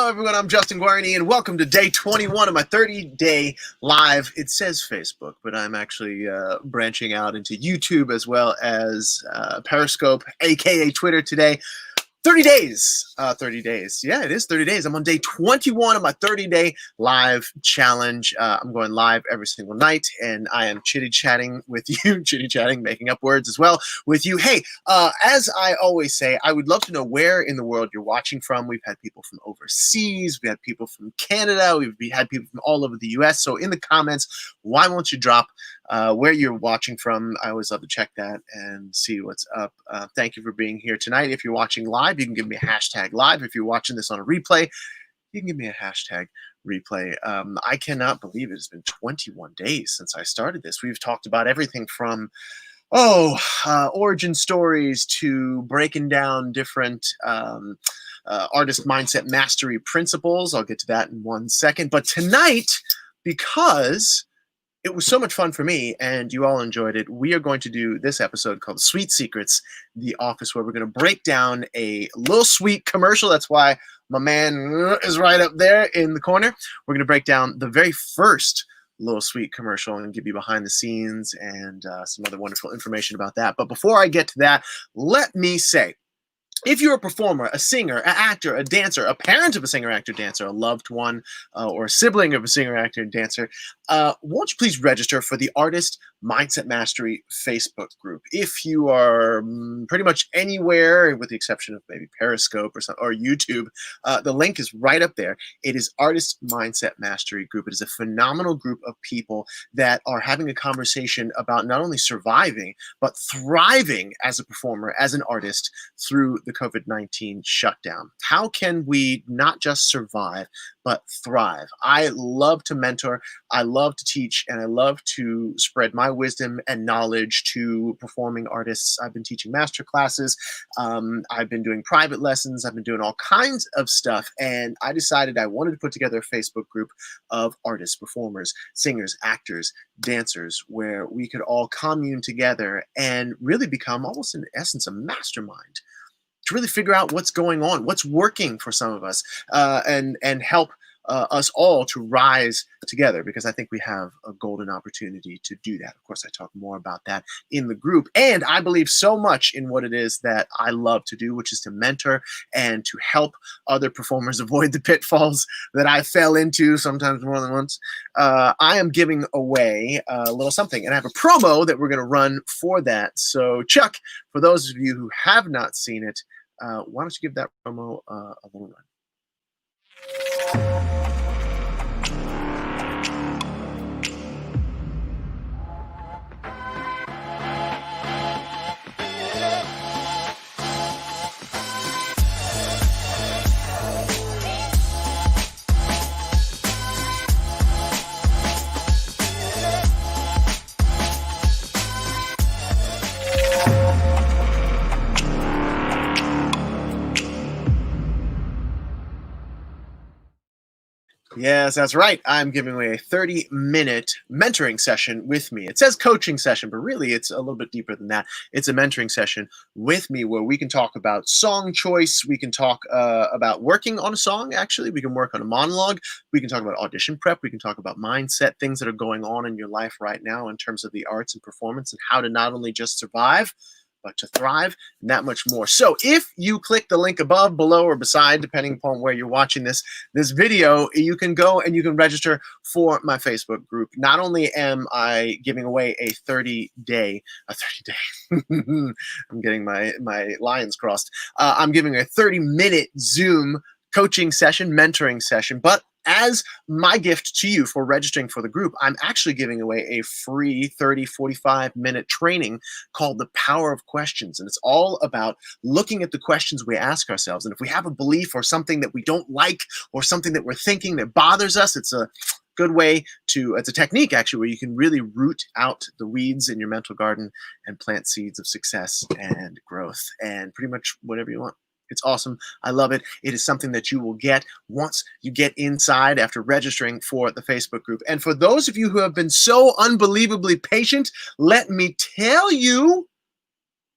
Hello, everyone. I'm Justin Guarini, and welcome to day 21 of my 30-day live. It says Facebook, but I'm actually branching out into YouTube as well as Periscope, aka Twitter today. 30 days. 30 days. Yeah, it is 30 days. I'm on day 21 of my 30-day live challenge. I'm going live every single night, and I am chitty-chatting with you, chitty-chatting, making up words as well with you. Hey, as I always say, I would love to know where in the world you're watching from. We've had people from overseas. We had people from Canada. We've had people from all over the U.S. So in the comments, why won't you drop where you're watching from? I always love to check that and see what's up. Thank you for being here tonight. If you're watching live, you can give me a hashtag live. If you're watching this on a replay, you can give me a hashtag replay. I cannot believe it has been 21 days since I started this. We've talked about everything from origin stories to breaking down different artist mindset mastery principles. I'll get to that in 1 second. But tonight, because it was so much fun for me, and you all enjoyed it, we are going to do this episode called Sweet Secrets, The Office, where we're going to break down a Little Sweet commercial. That's why my man is right up there in the corner. We're going to break down the very first Little Sweet commercial and give you behind the scenes and some other wonderful information about that. But before I get to that, let me say, if you're a performer, a singer, an actor, a dancer, a parent of a singer, actor, dancer, a loved one, or a sibling of a singer, actor, dancer, won't you please register for the Artist Mindset Mastery Facebook group? If you are pretty much anywhere, with the exception of maybe Periscope or YouTube, the link is right up there. It is Artist Mindset Mastery group. It is a phenomenal group of people that are having a conversation about not only surviving, but thriving as a performer, as an artist through the COVID-19 shutdown. How can we not just survive, but thrive? I love to mentor, I love to teach, and I love to spread my wisdom and knowledge to performing artists. I've been teaching master classes, I've been doing private lessons, I've been doing all kinds of stuff, and I decided I wanted to put together a Facebook group of artists, performers, singers, actors, dancers, where we could all commune together and really become almost in essence a mastermind to really figure out what's going on, what's working for some of us, and help us all to rise together, because I think we have a golden opportunity to do that. Of course, I talk more about that in the group, and I believe so much in what it is that I love to do, which is to mentor and to help other performers avoid the pitfalls that I fell into sometimes more than once. I am giving away a little something, and I have a promo that we're going to run for that. So Chuck, for those of you who have not seen it, why don't you give that promo a little run? Yes, that's right. I'm giving away a 30-minute mentoring session with me. It says coaching session, but really it's a little bit deeper than that. It's a mentoring session with me where we can talk about song choice. We can talk about working on a song, actually. We can work on a monologue. We can talk about audition prep. We can talk about mindset, things that are going on in your life right now in terms of the arts and performance, and how to not only just survive, but to thrive, and that much more. So if you click the link above, below, or beside, depending upon where you're watching this video, you can go and you can register for my Facebook group. Not only am I giving away a 30-day, I'm getting my lines crossed. I'm giving a 30-minute Zoom coaching session, mentoring session, but as my gift to you for registering for the group, I'm actually giving away a free 45-minute training called The Power of Questions. And it's all about looking at the questions we ask ourselves. And if we have a belief or something that we don't like, or something that we're thinking that bothers us, it's a good way to, it's a technique actually, where you can really root out the weeds in your mental garden and plant seeds of success and growth and pretty much whatever you want. It's awesome. I love it. It is something that you will get once you get inside after registering for the Facebook group. And for those of you who have been so unbelievably patient, let me tell you,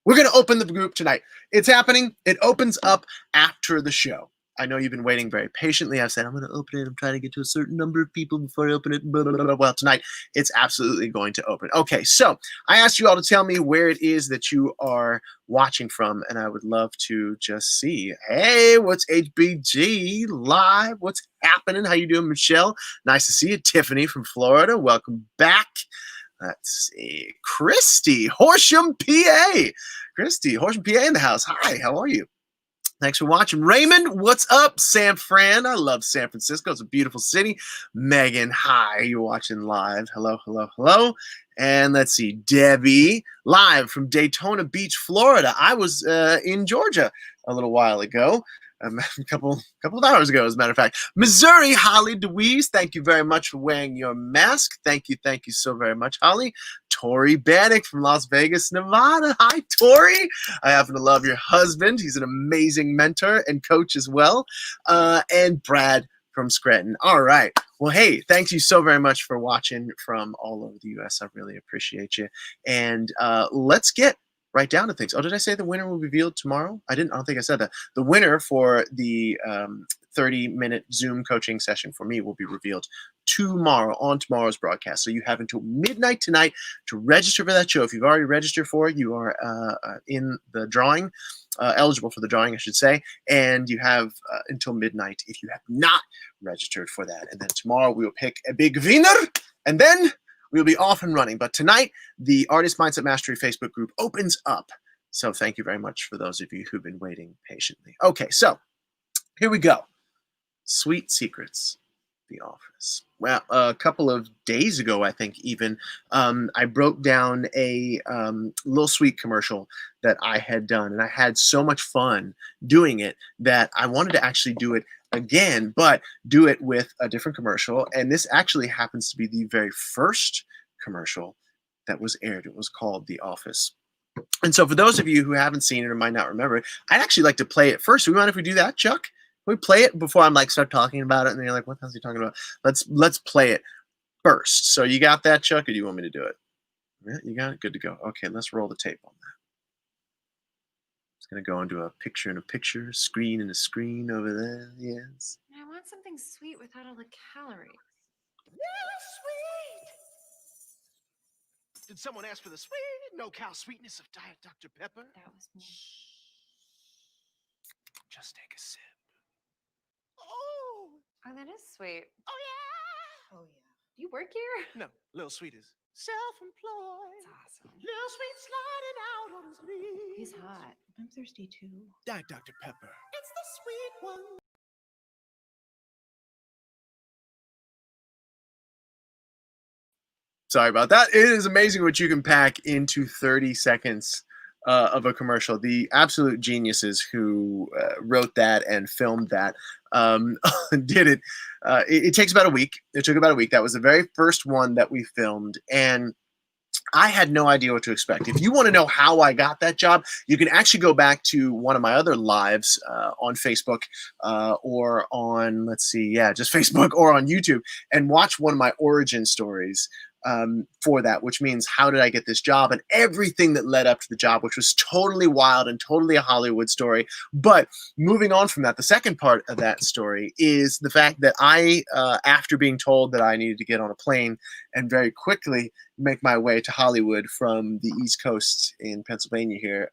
we're going to open the group tonight. It's happening. It opens up after the show. I know you've been waiting very patiently. I've said, I'm going to open it. I'm trying to get to a certain number of people before I open it. Blah, blah, blah, blah. Well, tonight, it's absolutely going to open. Okay, so I asked you all to tell me where it is that you are watching from, and I would love to just see. Hey, what's HBG Live? What's happening? How you doing, Michelle? Nice to see you. Tiffany from Florida, welcome back. Let's see. Christy, Horsham, PA. Christy, Horsham, PA in the house. Hi, how are you? Thanks for watching. Raymond, what's up? San Fran. I love San Francisco. It's a beautiful city. Megan, hi. You're watching live. Hello, hello, hello. And let's see. Debbie, live from Daytona Beach, Florida. I was in Georgia a little while ago. A couple of hours ago, as a matter of fact. Missouri, Holly DeWeese, thank you very much for wearing your mask. Thank you so very much, Holly. Tori Bannock from Las Vegas, Nevada. Hi, Tori. I happen to love your husband. He's an amazing mentor and coach as well. And Brad from Scranton. All right. Well, hey, thank you so very much for watching from all over the U.S. I really appreciate you. And let's get right down to things. Oh, did I say the winner will be revealed tomorrow? I don't think I said that. The winner for the 30-minute Zoom coaching session for me will be revealed tomorrow on tomorrow's broadcast. So you have until midnight tonight to register for that show. If you've already registered for it, you are in the drawing, eligible for the drawing, I should say. And you have until midnight if you have not registered for that. And then tomorrow we will pick a big winner, and then we'll be off and running. But tonight, the Artist Mindset Mastery Facebook group opens up. So thank you very much for those of you who've been waiting patiently. Okay, so here we go. Sweet Secrets, The Office. Well, a couple of days ago, I think even, I broke down a Lil Sweet commercial that I had done. And I had so much fun doing it that I wanted to actually do it again, but do it with a different commercial. And this actually happens to be the very first commercial that was aired. It was called The Office. And so for those of you who haven't seen it or might not remember it, I'd actually like to play it first. Do you mind if we do that, Chuck? Can we play it before I'm like start talking about it and then you're like, what the hell is he talking about? Let's play it first. So you got that, Chuck, or do you want me to do it? Yeah, you got it? Good to go. Okay, let's roll the tape on that. Going to go into a picture in a picture, screen in a screen over there. Yes. I want something sweet without all the calories. Sweet. Did someone ask for the sweet, no-cal sweetness of Diet Dr. Pepper? That was me. Just take a sip. Oh, that is sweet. Oh, yeah. Oh, yeah. Do you work here? No, Lil Sweet is self-employed. That's awesome. Lil Sweet sliding out on his knees. He's hot. I'm thirsty, too. Diet Dr. Pepper. It's the sweet one. Sorry about that. It is amazing what you can pack into 30 seconds of a commercial. The absolute geniuses who wrote that and filmed that did it. It takes about a week. It took about a week. That was the very first one that we filmed. And I had no idea what to expect. If you want to know how I got that job, you can actually go back to one of my other lives on Facebook or on, let's see, yeah, just Facebook or on YouTube and watch one of my origin stories for that, which means how did I get this job and everything that led up to the job, which was totally wild and totally a Hollywood story. But moving on from that, the second part of that story is the fact that I, after being told that I needed to get on a plane and very quickly make my way to Hollywood from the East Coast in Pennsylvania here,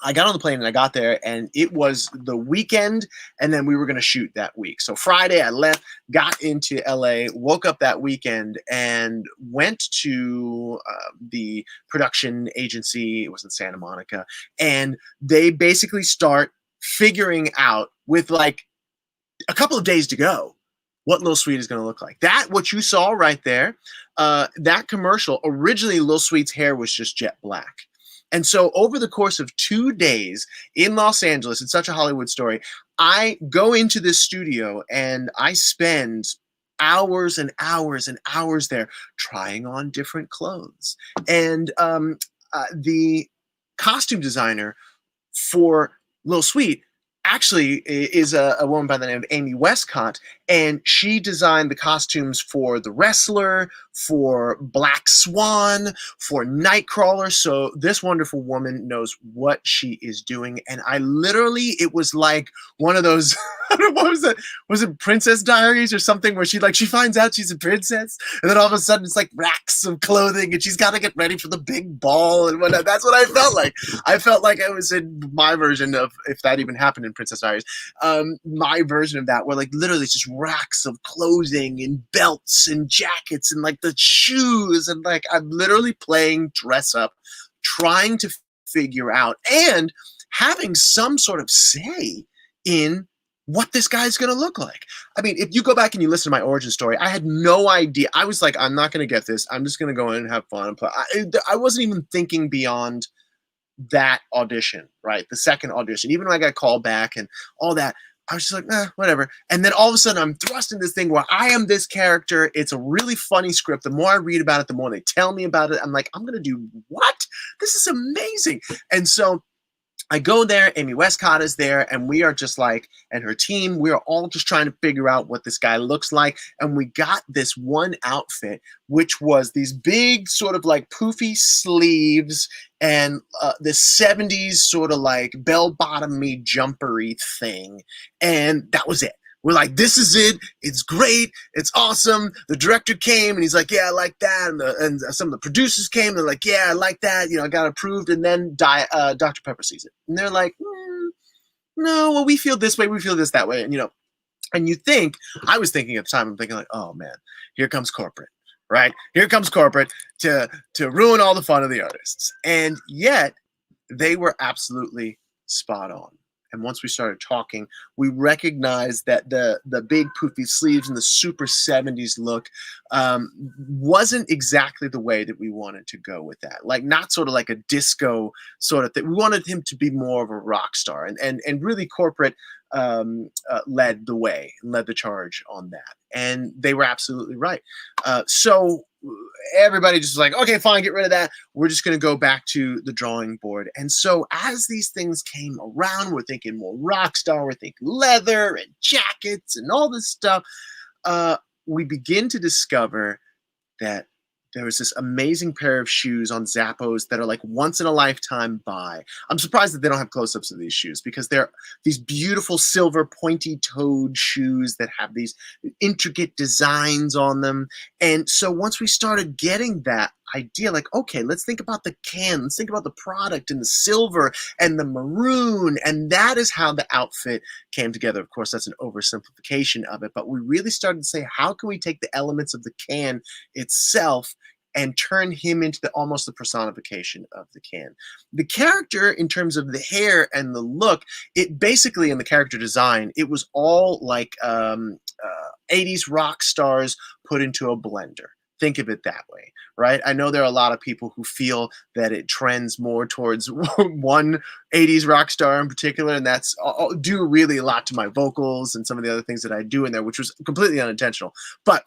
I got on the plane and I got there and it was the weekend and then we were going to shoot that week. So Friday I left, got into LA, woke up that weekend and went to the production agency. It was in Santa Monica. And they basically start figuring out with like a couple of days to go what Lil Sweet is going to look like. That, what you saw right there, that commercial, originally Lil Sweet's hair was just jet black. And so over the course of 2 days in Los Angeles, it's such a Hollywood story, I go into this studio and I spend hours and hours and hours there trying on different clothes. And the costume designer for Lil Sweet actually is a woman by the name of Amy Westcott. And she designed the costumes for the wrestler, for Black Swan, for Nightcrawler. So this wonderful woman knows what she is doing. And I literally, it was like one of those, I don't know, what was it? Was it Princess Diaries or something where she finds out she's a princess and then all of a sudden it's like racks of clothing and she's got to get ready for the big ball and whatnot. That's what I felt like. I felt like I was in my version of, if that even happened in Princess Diaries, my version of that, where like literally it's just racks of clothing and belts and jackets and like the shoes, and like I'm literally playing dress up, trying to figure out and having some sort of say in what this guy's going to look like. I mean, if you go back and you listen to my origin story, I had no idea. I was like, I'm not going to get this. I'm just going to go in and have fun and play. I wasn't even thinking beyond that audition, right? The second audition, even when I got called back and all that, I was just like, whatever. And then all of a sudden I'm thrust in this thing where I am this character. It's a really funny script. The more I read about it, the more they tell me about it. I'm like, I'm going to do what? This is amazing. And so I go there, Amy Westcott is there, and we are just like, and her team, we are all just trying to figure out what this guy looks like. And we got this one outfit, which was these big sort of like poofy sleeves and this 70s sort of like bell-bottom-y jumpery thing. And that was it. We're like, this is it. It's great. It's awesome. The director came and he's like, yeah, I like that. And some of the producers came. They're like, yeah, I like that. I got approved. And then Dr. Pepper sees it. And they're like, no, well, we feel this way. We feel this that way. And, and you think, I was thinking at the time, I'm thinking like, oh man, here comes corporate, right? Here comes corporate to ruin all the fun of the artists. And yet they were absolutely spot on. And once we started talking, we recognized that the big poofy sleeves and the super 70s look wasn't exactly the way that we wanted to go with that. Like not sort of like a disco sort of thing. We wanted him to be more of a rock star. And really corporate led the way, led the charge on that. And they were absolutely right. So everybody just was like, okay, fine, get rid of that. We're just going to go back to the drawing board. And so as these things came around, we're thinking more rock star, we're thinking leather and jackets and all this stuff. We begin to discover that there was this amazing pair of shoes on Zappos that are like once in a lifetime buy. I'm surprised that they don't have close-ups of these shoes because they're these beautiful silver pointy-toed shoes that have these intricate designs on them. And so once we started getting that idea, like, okay, let's think about the can, let's think about the product and the silver and the maroon. And that is how the outfit came together. Of course, that's an oversimplification of it, but we really started to say, how can we take the elements of the can itself and turn him into almost the personification of the can. The character, in terms of the hair and the look, it basically, in the character design, it was all like 80s rock stars put into a blender. Think of it that way, right? I know there are a lot of people who feel that it trends more towards one 80s rock star in particular, and that's due really a lot to my vocals and some of the other things that I do in there, which was completely unintentional. But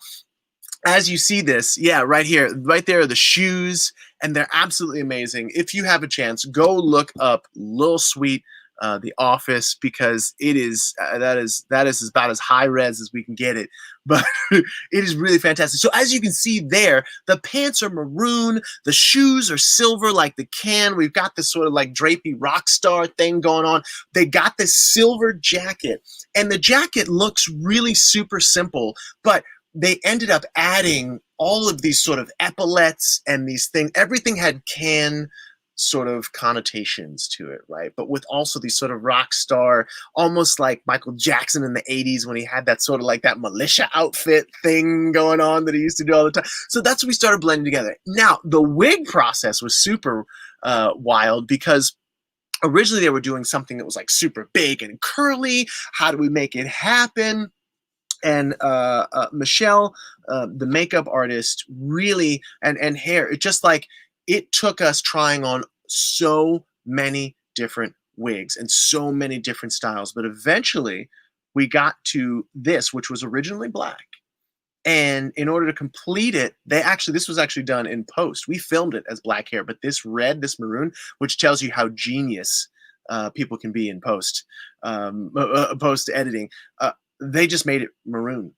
as you see this, yeah, right here, right there are the shoes, and they're absolutely amazing. If you have a chance, go look up Lil Sweet, The Office, because it is that is about as high res as we can get it, but it is really fantastic. So as you can see there, the pants are maroon, the shoes are silver like the can. We've got this sort of like drapey rock star thing going on. They got this silver jacket, and the jacket looks really super simple, but they ended up adding all of these sort of epaulets and these things. Everything had can sort of connotations to it, right? But with also these sort of rock star, almost like Michael Jackson in the 80s when he had that sort of like that militia outfit thing going on that he used to do all the time. So that's what we started blending together. Now, the wig process was super wild because originally they were doing something that was like super big and curly. How do we make it happen? And Michelle, the makeup artist, really, and hair, it just like, it took us trying on so many different wigs and so many different styles. But eventually we got to this, which was originally black. And in order to complete it, this was actually done in post. We filmed it as black hair, but this red, this maroon, which tells you how genius people can be in post editing. they just made it maroon,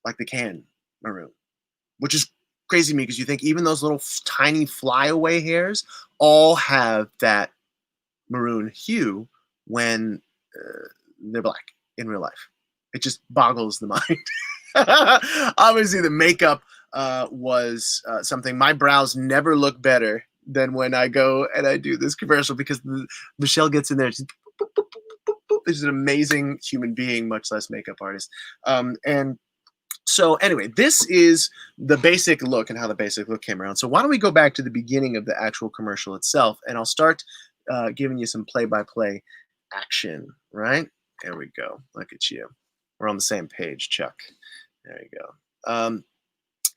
like the can maroon, which is crazy to me because you think even those little tiny flyaway hairs all have that maroon hue when they're black in real life. It just boggles the mind. Obviously, the makeup was something. My brows never look better than when I go and I do this commercial because Michelle gets in there. She's, boop, boop, boop, boop, boop. She's an amazing human being, much less makeup artist. And so anyway, this is the basic look and how the basic look came around. So why don't we go back to the beginning of the actual commercial itself, and I'll start giving you some play-by-play action, right? There we go. Look at you. We're on the same page, Chuck. There you go.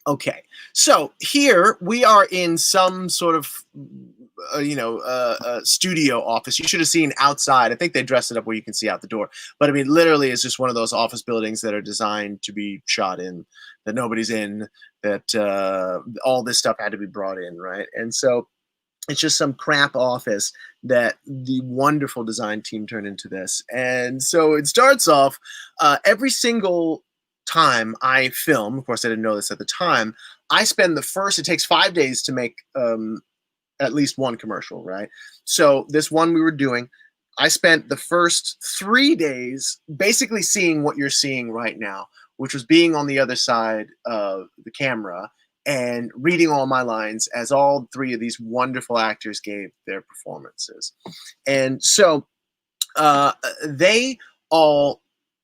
Okay, so here we are in some sort of, studio office. You should have seen outside. I think they dressed it up where you can see out the door. But I mean, literally, it's just one of those office buildings that are designed to be shot in, that nobody's in, that all this stuff had to be brought in, right? And so it's just some crap office that the wonderful design team turned into this. And so it starts off every single time I film, of course I didn't know this at the time, I spend it takes 5 days to make at least one commercial, right? So this one we were doing, I spent the first 3 days basically seeing what you're seeing right now, which was being on the other side of the camera and reading all my lines as all three of these wonderful actors gave their performances. And so they all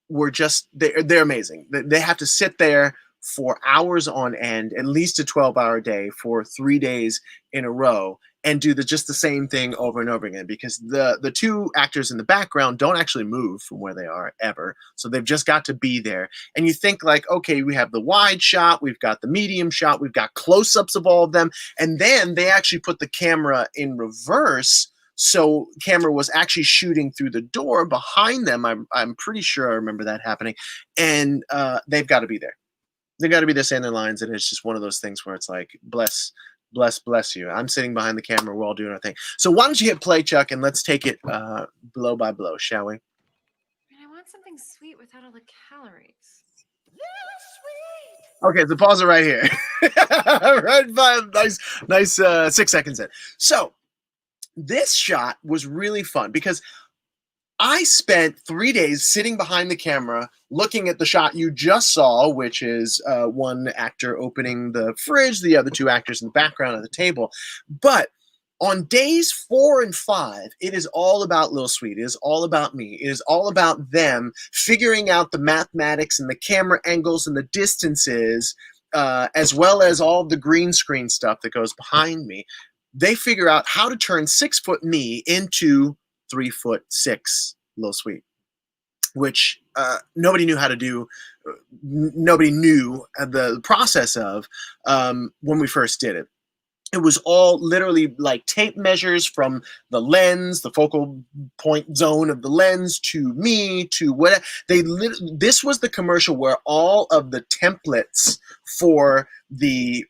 were just, they're amazing. They have to sit there for hours on end, at least a 12-hour day for 3 days in a row, and do just the same thing over and over again, because the two actors in the background don't actually move from where they are ever. So they've just got to be there. And you think like, okay, we have the wide shot, we've got the medium shot, we've got close-ups of all of them. And then they actually put the camera in reverse. So camera was actually shooting through the door behind them. I'm pretty sure I remember that happening. And they've got to be there. They've got to be there saying their lines. And it's just one of those things where it's like, bless you. I'm sitting behind the camera. We're all doing our thing. So why don't you hit play, Chuck, and let's take it blow by blow, shall we? I want something sweet without all the calories. Okay, so pause it right here. Right, fine. Nice 6 seconds in. So this shot was really fun because I spent 3 days sitting behind the camera looking at the shot you just saw, which is one actor opening the fridge, the other two actors in the background of the table. But on days 4 and 5, it is all about Lil Sweet. It is all about me. It is all about them figuring out the mathematics and the camera angles and the distances, as well as all the green screen stuff that goes behind me. They figure out how to turn 6 foot me into 3'6" Lil Sweet, which nobody knew how to do. Nobody knew the process of when we first did it. It was all literally like tape measures from the lens, the focal point zone of the lens, to me, to what this was the commercial where all of the templates for the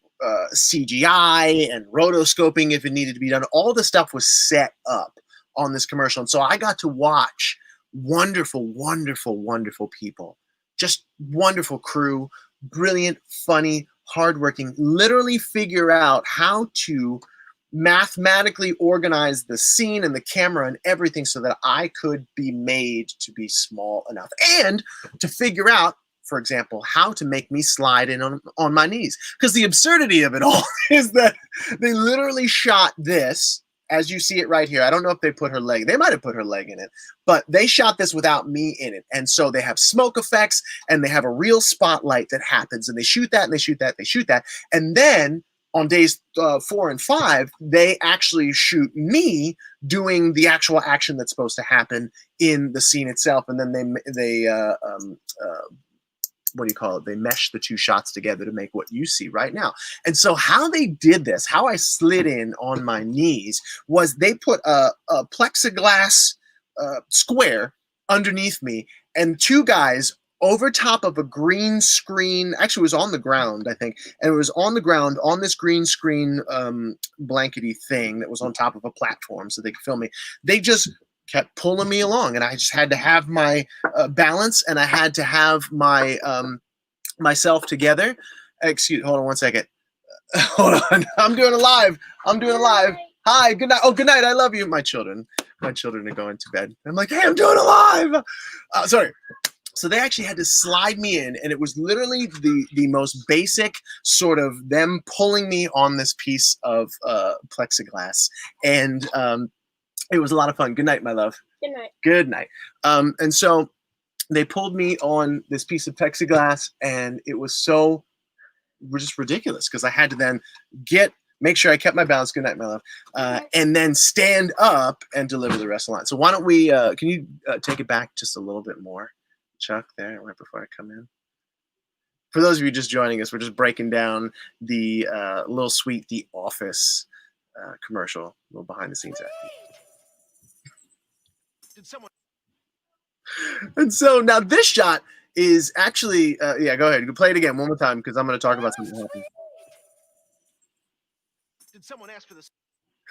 CGI and rotoscoping, if it needed to be done, all the stuff was set up on this commercial. And so I got to watch wonderful, wonderful, wonderful people, just wonderful crew, brilliant, funny, hardworking, literally figure out how to mathematically organize the scene and the camera and everything so that I could be made to be small enough, and to figure out, for example, how to make me slide in on my knees. Because the absurdity of it all is that they literally shot this as you see it right here. I don't know if they put her leg. They might have put her leg in it, but they shot this without me in it. And so they have smoke effects and they have a real spotlight that happens, and they shoot that and they shoot that, they shoot that. And then on days 4 and 5, they actually shoot me doing the actual action that's supposed to happen in the scene itself. And then they what do you call it? They mesh the two shots together to make what you see right now. And so how they did this, how I slid in on my knees, was they put a plexiglass square underneath me and two guys over top of a green screen. Actually, it was on the ground, I think. And it was on the ground on this green screen blankety thing that was on top of a platform so they could film me. They just kept pulling me along, and I just had to have my balance, and I had to have my myself together. Hold on one second. Hold on. I'm doing a live. Hi, good night. Oh, good night. I love you. My children are going to bed. I'm like, hey, I'm doing a live. Sorry. So they actually had to slide me in, and it was literally the most basic sort of them pulling me on this piece of plexiglass, and it was a lot of fun. Good night, my love. Good night. Good night. And so they pulled me on this piece of plexiglass, and it was so just ridiculous because I had to then make sure I kept my balance. Good night, my love. And then stand up and deliver the rest of the line. So why don't we, can you take it back just a little bit more, Chuck, there, right before I come in? For those of you just joining us, we're just breaking down the Little Sweet The Office commercial, a little behind the scenes act. And so now this shot is actually, yeah, go ahead. You can play it again one more time because I'm going to talk about something that happened. Did someone ask for this?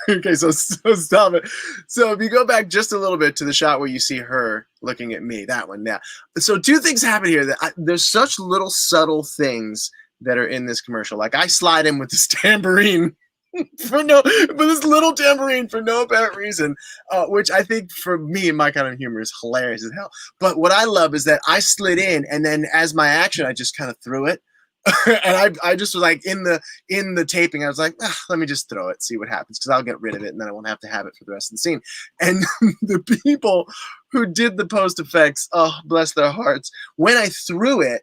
Okay, so stop it. So if you go back just a little bit to the shot where you see her looking at me, that one, yeah. So two things happen here. There's such little subtle things that are in this commercial. Like I slide in with this tambourine for this little tambourine for no apparent reason, which I think for me and my kind of humor is hilarious as hell. But what I love is that I slid in, and then as my action, I just kind of threw it. And I just was like in the taping, I was like, let me just throw it, see what happens, because I'll get rid of it and then I won't have to have it for the rest of the scene. And the people who did the post effects, oh, bless their hearts, when I threw it,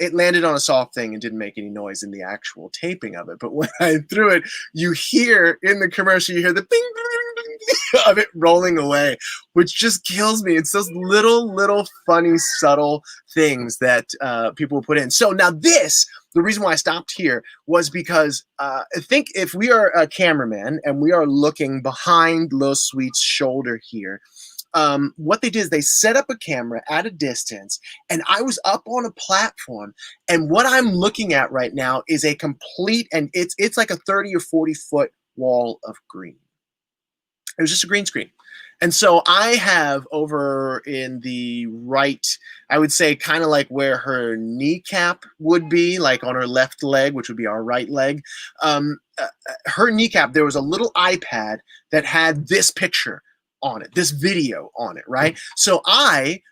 it landed on a soft thing and didn't make any noise in the actual taping of it. But when I threw it, you hear in the commercial, you hear the bing, bing, bing, bing of it rolling away, which just kills me. It's those little funny, subtle things that people put in. So now the reason why I stopped here was because I think if we are a cameraman and we are looking behind Lil Sweet's shoulder here, what they did is they set up a camera at a distance, and I was up on a platform, and what I'm looking at right now is a complete, and it's like a 30 or 40 foot wall of green. It was just a green screen. And so I have over in the right, I would say kind of like where her kneecap would be, like on her left leg, which would be our right leg. Her kneecap, there was a little iPad that had this picture on it, this video on it, right? So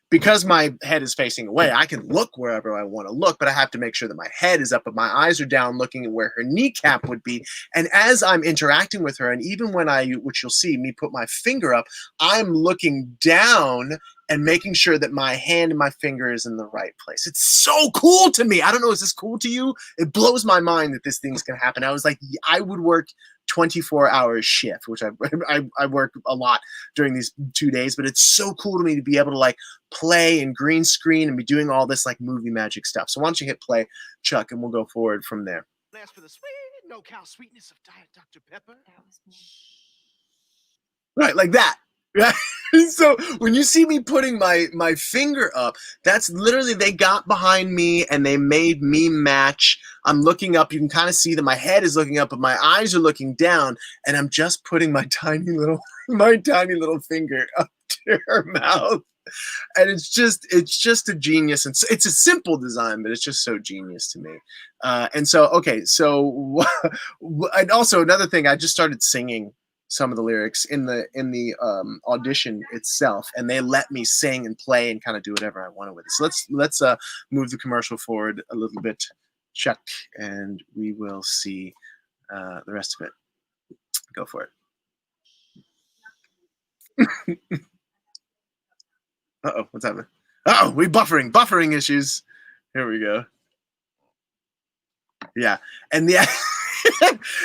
because my head is facing away, I can look wherever I want to look, but I have to make sure that my head is up, but my eyes are down looking at where her kneecap would be. And as I'm interacting with her, and even when which you'll see me put my finger up, I'm looking down and making sure that my hand and my finger is in the right place. It's so cool to me. I don't know, is this cool to you? It blows my mind that this thing's gonna happen. I was like, I would work 24-hour shift, which I work a lot during these 2 days, but it's so cool to me to be able to like play in green screen and be doing all this like movie magic stuff. So why don't you hit play, Chuck, and we'll go forward from there. Ask for the sweet, no cow sweetness of Diet Dr. Pepper. That was me. Right, like that. Right. So when you see me putting my finger up, that's literally, they got behind me and they made me match. I'm looking up. You can kind of see that my head is looking up, but my eyes are looking down, and I'm just putting my tiny little finger up to her mouth. And it's just a genius, and it's a simple design, but it's just so genius to me. And so, okay, so and also another thing, I just started singing some of the lyrics in the audition itself, and they let me sing and play and kind of do whatever I wanted with it. So let's move the commercial forward a little bit, Chuck, and we will see the rest of it. Go for it. Uh-oh, what's happening? Uh-oh, we buffering issues. Here we go. Yeah, and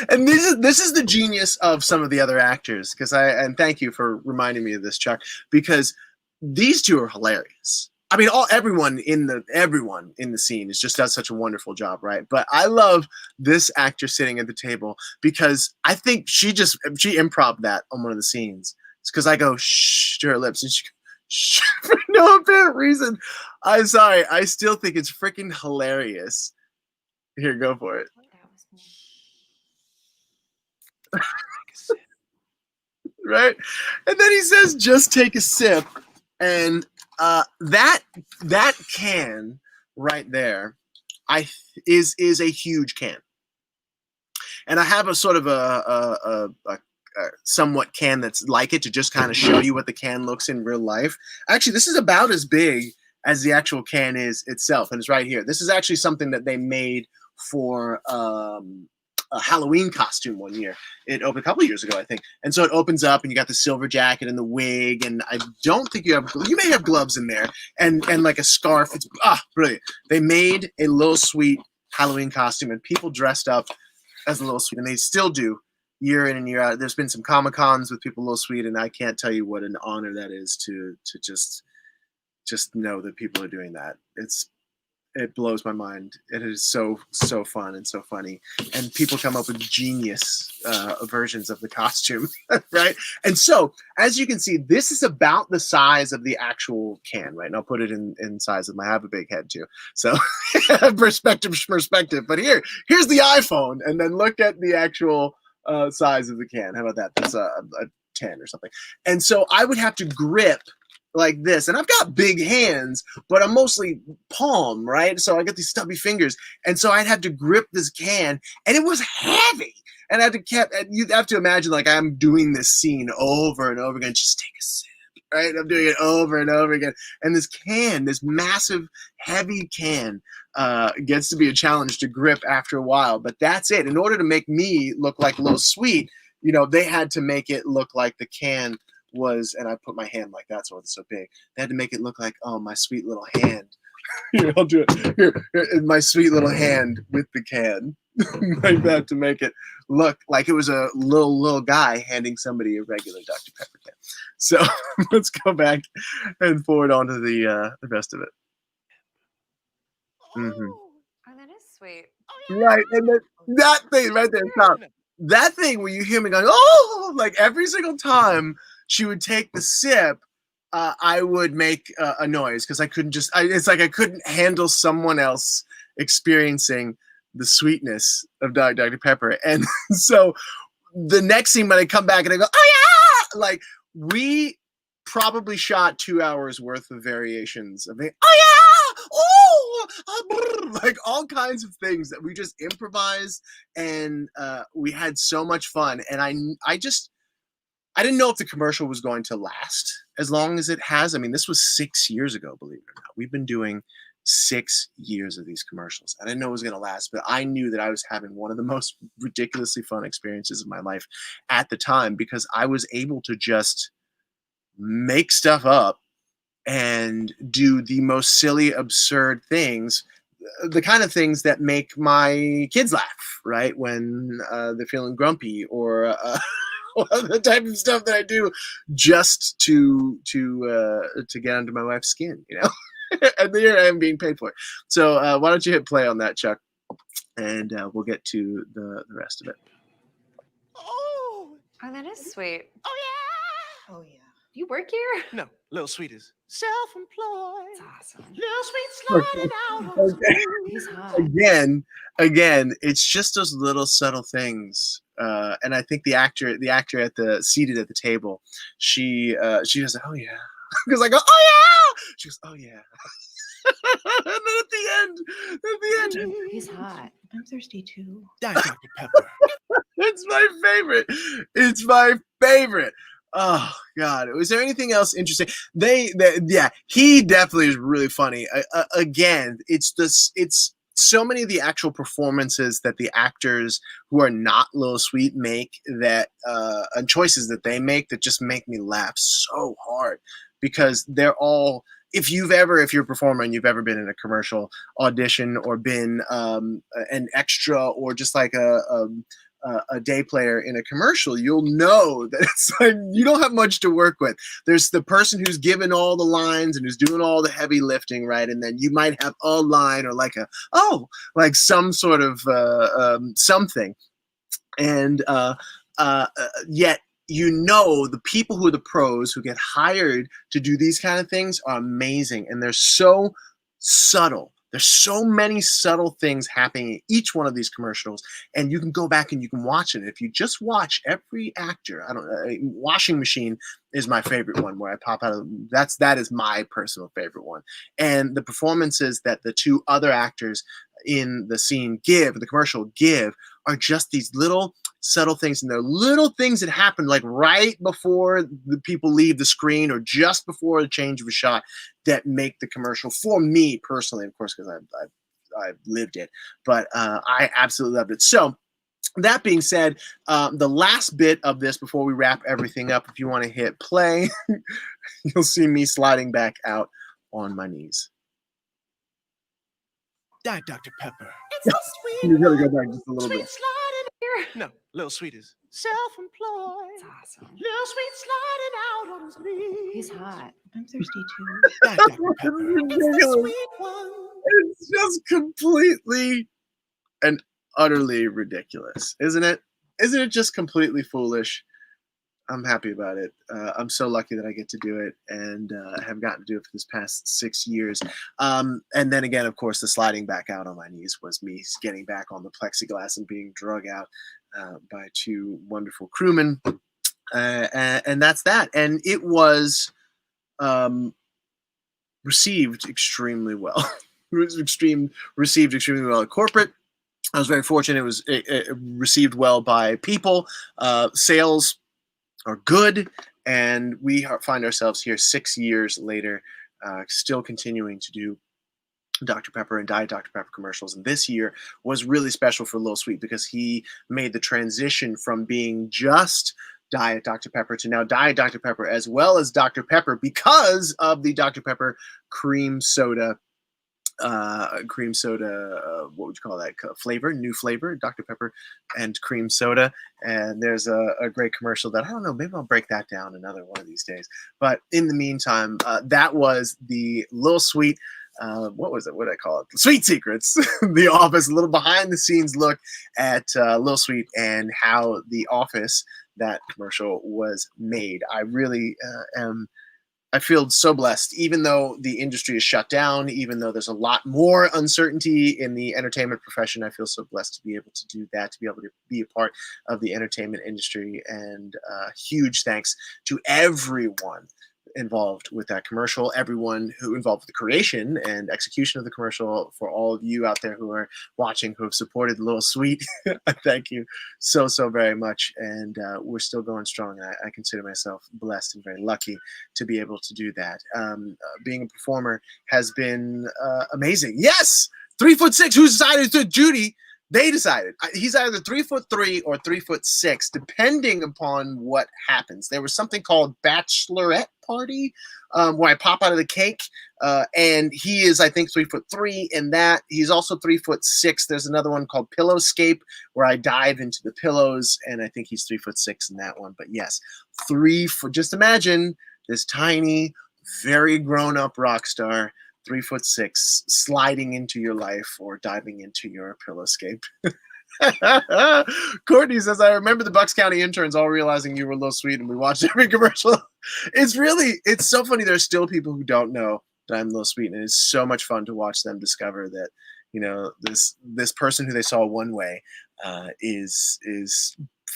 and this is the genius of some of the other actors, and thank you for reminding me of this, Chuck, because these two are hilarious. I mean, everyone in the scene does such a wonderful job, right? But I love this actor sitting at the table because I think she improv that on one of the scenes. It's because I go shh to her lips, and she goes shh for no apparent reason. I'm sorry, I still think it's freaking hilarious. Here, go for it. That was me. right? And then he says, "Just take a sip," and that can right there, is a huge can, and I have a sort of a somewhat can that's like it to just kind of show you what the can looks in real life. Actually, this is about as big as the actual can is itself, and it's right here. This is actually something that they made for a Halloween costume one year. It opened a couple of years ago, I think. And so it opens up, and you got the silver jacket and the wig, and I don't think you may have gloves in there, and like a scarf. It's brilliant. They made a Little Sweet Halloween costume, and people dressed up as a Little Sweet, and they still do year in and year out. There's been some Comic-Cons with people Little Sweet, and I can't tell you what an honor that is to just know that people are doing that. It blows my mind. It is so fun and so funny, and people come up with genius versions of the costume, right? And so, as you can see, this is about the size of the actual can, right? And I'll put it in size of I have a big head too, so perspective. But here's the iPhone, and then look at the actual size of the can. How about that? That's a 10 or something. And so I would have to grip like this, and I've got big hands, but I'm mostly palm, right? So I got these stubby fingers, and so I'd have to grip this can, and it was heavy, and you'd have to imagine like I'm doing this scene over and over again. Just take a sip, right? I'm doing it over and over again, and this massive, heavy can, gets to be a challenge to grip after a while. But that's it. In order to make me look like Little Sweet, they had to make it look like the can was, and I put my hand like that so it's so big. They had to make it look like, oh, my sweet little hand. Here, I'll do it. Here, my sweet little hand with the can, like that, to make it look like it was a little guy handing somebody a regular Dr. Pepper can. So let's go back and forward on to the rest of it. Mm-hmm. Oh, that is sweet. Right, and then that thing right there, stop. That thing where you hear me going, oh, like every single time she would take the sip, I would make a noise because I couldn't it's like I couldn't handle someone else experiencing the sweetness of Dr. Pepper. And so the next scene when I come back and I go, oh yeah, like we probably shot 2 hours worth of variations of it. Oh yeah, oh, like all kinds of things that we just improvised, and we had so much fun. And I didn't know if the commercial was going to last as long as it has. I mean, this was 6 years ago, believe it or not. We've been doing 6 years of these commercials. I didn't know it was going to last, but I knew that I was having one of the most ridiculously fun experiences of my life at the time, because I was able to just make stuff up and do the most silly, absurd things, the kind of things that make my kids laugh, right? When they're feeling grumpy, or the type of stuff that I do just to get under my wife's skin, and here I am being paid for it. So why don't you hit play on that, Chuck, and we'll get to the rest of it. Oh, that is sweet. oh yeah. Oh yeah. You work here? No, Little Sweet is self-employed. That's awesome. Little Sweet sliding out on He's hot. Again, it's just those little subtle things. And I think the actor seated at the table, she goes, oh yeah, because I go, oh yeah, she goes, oh yeah. And then at the end, He's hot. I'm thirsty too. Dr. Pepper. it's my favorite. Oh God! Was there anything else interesting? He definitely is really funny. Again, it's so many of the actual performances that the actors who are not Little Sweet make, that and choices that they make, that just make me laugh so hard, because they're all. If you're a performer and you've ever been in a commercial audition, or been an extra, or just like a day player in a commercial, you'll know that it's like you don't have much to work with. There's the person who's given all the lines and who's doing all the heavy lifting, right? And then you might have a line, or like some sort of something, and yet the people who are the pros who get hired to do these kind of things are amazing, and they're so subtle. There's so many subtle things happening in each one of these commercials, and you can go back and you can watch it. If you just watch every actor, I don't know, Washing Machine is my favorite one where I pop out of that is my personal favorite one. And the performances that the two other actors in the scene give, the commercial give, are just these little subtle things, and they're little things that happen like right before the people leave the screen or just before a change of a shot that make the commercial, for me personally, of course, because I've lived it, but I absolutely loved it. So that being said, the last bit of this before we wrap everything up, if you want to hit play, you'll see me sliding back out on my knees. Diet Dr. Pepper. It's so sweet. You gotta go back just a little Sweet bit. sliding here. No, Little Sweet is self-employed. It's awesome. Little Sweet sliding out on his knees. He's hot. I'm thirsty too. Diet Dr. Pepper. It's It's the ridiculous. sweet one. It's just completely and utterly ridiculous, isn't it? Isn't it just completely foolish? I'm happy about it. I'm so lucky that I get to do it and have gotten to do it for this past 6 years. And then again, of course, the sliding back out on my knees was me getting back on the plexiglass and being drug out by two wonderful crewmen. And that's that. And it was received extremely well. It was received extremely well at corporate. I was very fortunate. It was received well by people. Sales are good, and we find ourselves here 6 years later, still continuing to do Dr. Pepper and Diet Dr. Pepper commercials. And this year was really special for Lil Sweet because he made the transition from being just Diet Dr. Pepper to now Diet Dr. Pepper, as well as Dr. Pepper, because of the Dr. Pepper cream soda, what would you call that flavor? New flavor, Dr. Pepper and cream soda. And there's a great commercial that, I don't know, maybe I'll break that down another one of these days. But in the meantime, that was the Lil Sweet, what was it? What did I call it? Sweet Secrets, The Office, a little behind the scenes look at Lil Sweet and how The Office, that commercial, was made. I really I feel so blessed, even though the industry is shut down, even though there's a lot more uncertainty in the entertainment profession. I feel so blessed to be able to do that, to be able to be a part of the entertainment industry. And huge thanks to everyone involved with that commercial, everyone who involved with the creation and execution of the commercial, for all of you out there who are watching, who have supported Lil Sweet. I thank you so very much. And we're still going strong. I consider myself blessed and very lucky to be able to do that. Being a performer has been amazing. Yes, 3'6". Who decided to Judy? They decided he's either 3'3" or 3'6", depending upon what happens. There was something called Bachelorette Party, where I pop out of the cake, and he is, I think, 3'3" in that. He's also 3'6". There's another one called Pillowscape, where I dive into the pillows, and I think he's 3'6" in that one. But yes, just imagine this tiny, very grown-up rock star, 3'6", sliding into your life or diving into your pillowscape. Courtney says, I remember the Bucks County interns all realizing you were Lil Sweet, and we watched every commercial. It's so funny. There's still people who don't know that I'm Lil Sweet, and it's so much fun to watch them discover that, you know, this person who they saw one way is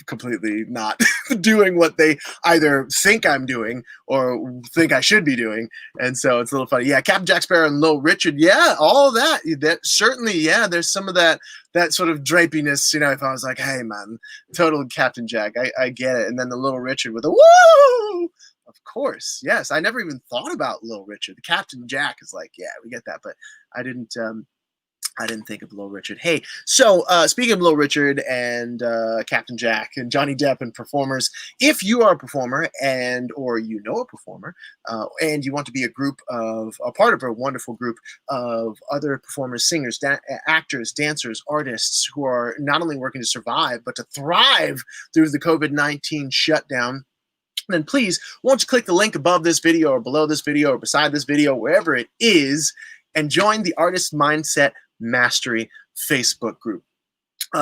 completely not doing what they either think I'm doing or think I should be doing. And so it's a little funny. Yeah, Captain Jack Sparrow and Lil Richard. Yeah, all that certainly, yeah, there's some of that sort of drapiness, you know, if I was like, hey man, total Captain Jack, I get it. And then the Little Richard with a woo, of course. Yes, I never even thought about Lil Richard. The Captain Jack is like, yeah, we get that, but I didn't think of Lil Richard. Hey, so speaking of Lil Richard and Captain Jack and Johnny Depp and performers, if you are a performer or you know a performer and you want to be a part of a wonderful group of other performers, singers, actors, dancers, artists who are not only working to survive but to thrive through the COVID-19 shutdown, then please, won't you click the link above this video or below this video or beside this video, wherever it is, and join the Artist Mindset Mastery Facebook group.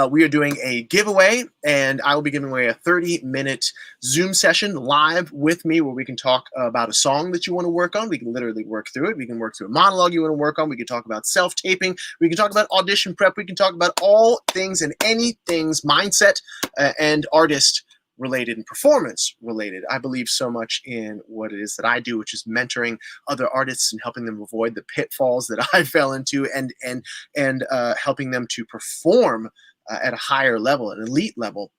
we are doing a giveaway, and I will be giving away a 30-minute Zoom session live with me where we can talk about a song that you want to work on. We can literally work through it. We can work through a monologue you want to work on. We can talk about self-taping. We can talk about audition prep. We can talk about all things and anything's mindset and artist related and performance related. I believe so much in what it is that I do, which is mentoring other artists and helping them avoid the pitfalls that I fell into, and helping them to perform at a higher level, an elite level,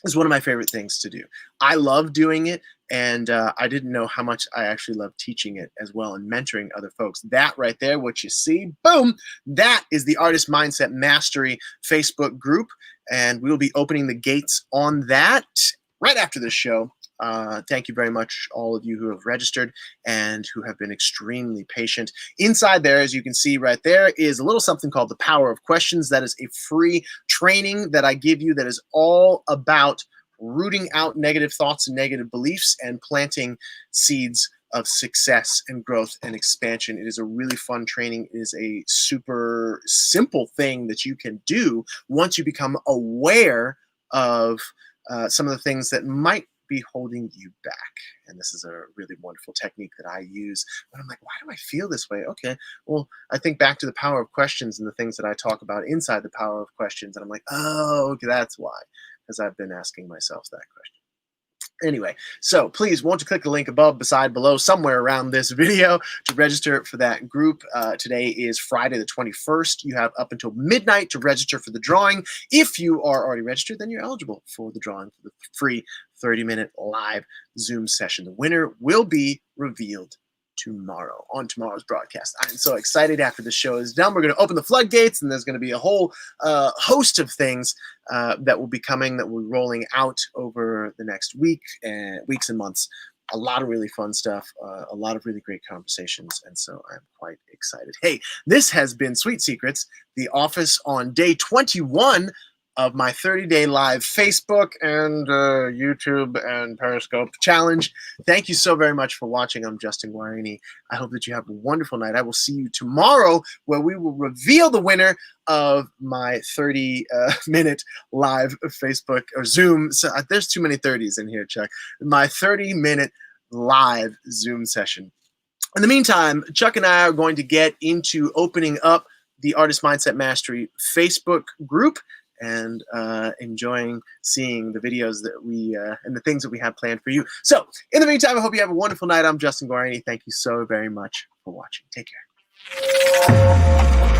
is one of my favorite things to do. I love doing it, and I didn't know how much I actually love teaching it as well and mentoring other folks. That right there, what you see, boom, that is the Artist Mindset Mastery Facebook group, and we'll be opening the gates on that right after this show. Thank you very much, all of you who have registered and who have been extremely patient. Inside there, as you can see right there, is a little something called the Power of Questions. That is a free training that I give you that is all about rooting out negative thoughts and negative beliefs and planting seeds of success and growth and expansion. It is a really fun training. It is a super simple thing that you can do once you become aware of some of the things that might be holding you back. And this is a really wonderful technique that I use. But I'm like, why do I feel this way? Okay, well, I think back to the power of questions and the things that I talk about inside the power of questions. And I'm like, oh, okay, that's why. Because I've been asking myself that question. Anyway, so please, won't you click the link above, beside, below, somewhere around this video to register for that group. Today is Friday the 21st. You have up until midnight to register for the drawing. If you are already registered, then you're eligible for the drawing for the free 30-minute live Zoom session. The winner will be revealed tomorrow on tomorrow's broadcast. I'm so excited. After the show is done, we're going to open the floodgates, and there's going to be a whole host of things that will be coming, that will be rolling out over the next weeks and months. A lot of really fun stuff, a lot of really great conversations, and so I'm quite excited. Hey, this has been Sweet Secrets, the office on day 21 of my 30-day live Facebook and YouTube and Periscope challenge. Thank you so very much for watching. I'm Justin Guarini. I hope that you have a wonderful night. I will see you tomorrow, where we will reveal the winner of my 30-minute live Facebook or Zoom. So there's too many 30s in here, Chuck. My 30-minute live Zoom session. In the meantime, Chuck and I are going to get into opening up the Artist Mindset Mastery Facebook group and enjoying seeing the videos that we and the things that we have planned for you. So in the meantime, I hope you have a wonderful night. I'm Justin Guarini. Thank you so very much for watching. Take care.